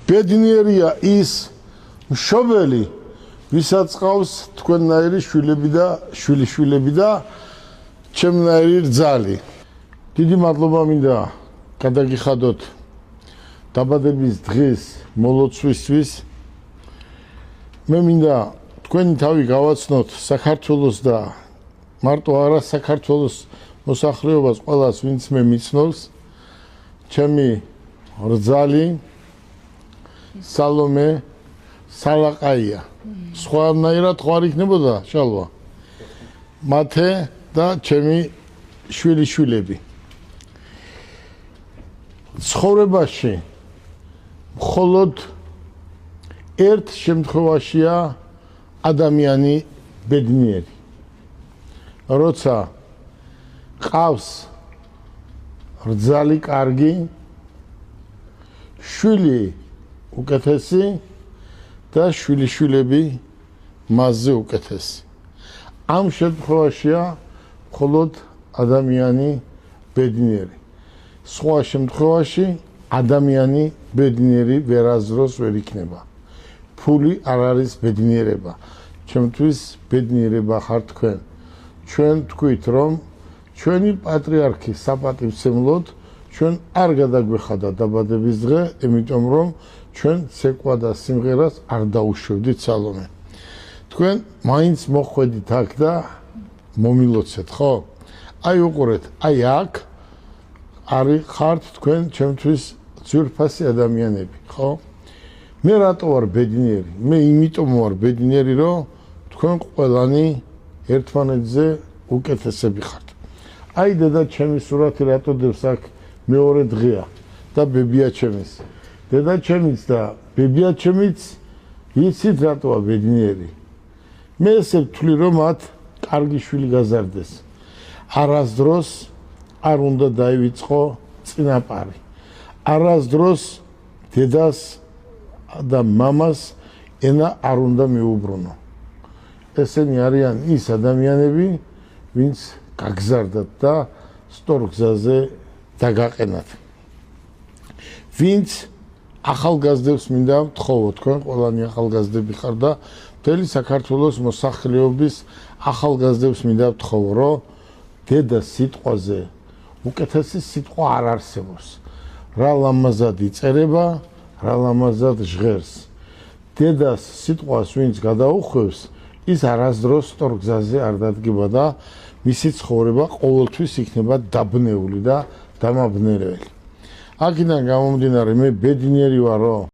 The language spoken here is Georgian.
ბედნიერია ის მშობელი, ვისაც ყავს თქვენნაირი შვილები და შვილიშვილები და ჩემნაირი რძალი. დიდი მადლობა მინდა გადაგიხადოთ დაბადების დღის მოლოცვისთვის. მე მინდა თქვენი თავი გავაცნოთ საქართველოს და მარტო არა საქართველოს მოსახლეობას ყველას, ვინც მე მიცნობს. ჩემი რძალი სალომე სალაყაია. სხვანაირად ხო არ იქნებოდა შალვა? მათე და ჩემი შვილიშვილები. ცხოვრებაში მხოლოდ ერთ შემთხვევაშია ადამიანი ბედნიერი. როცა ყავს რძალი კარგი, შვილი უკეთესი და შვილიშვილები მასზე უკეთესი. ამ შემთხვევაშია მხოლოდ ადამიანი ბედნიერი. სხვა შემთხვევაში ადამიანი ბედნიერი ვერასდროს ვერ იქნება. ფული არ არის ბედნიერება. ჩემთვის ბედნიერება ხარ თქვენ. ჩვენ თქვით, რომ ჩვენი პატრიარქი საპატივცემლოდ ჩვენ არ გადაგვეხადა დაბადების დღე, იმიტომ რომ ჩვენ ცეკვა და სიმღერას არ დაუშვებდით სალომე. თქვენ მაინც მოხვედით აქ და მომილოცეთ, ხო? აი უყურეთ, აი აქ არის ხართ თქვენ ჩემთვის ძვირფასი ადამიანები, ხო? მე რატო ვარ ბედნიერი? მე იმიტომ ვარ ბედნიერი, რომ თქვენ ყველანი ერთმანეთზე უკეთესები ხართ. აი დედა ჩემი სურათი რატო დევს აქ მეორე დღეა და ბებია ჩემის. დედა ჩემიც და ბებია ჩემიც იცით რატოა ბედნიერი. მე ესე ვთვლი, რომ მათ კარგი შვილი გაზარდეს. არასდროს არ უნდა დაივიწყო წინაპარი. არასდროს დედას და მამას ენა არ უნდა მიუბრუნო. ესენი არიან ის ადამიანები, ვინც გაგზარდათ და სწორ გზაზე დაგაყენათ. ვინც ახალგაზრდებს მინდა ვთხოვო, თქვენ ყველანი ახალგაზრდები ხარ და მთელი საქართველოს მოსახლეობის ახალგაზრდებს მინდა ვთხოვო, რომ დედა სიტყვაზე უკეთესი სიტყვა არ არსებობს. რა ლამაზად იწერება, რა ლამაზად ჟღერს. დედას სიტყვას ვინც გადაუხვევს, ის არასდროს სწორ გზაზე არ დადგება და მისი ცხოვრება ყოველთვის იქნება დაბნეული და დამაბნეველი. აქედან გამომდინარე, მე ბედნიერი ვარო.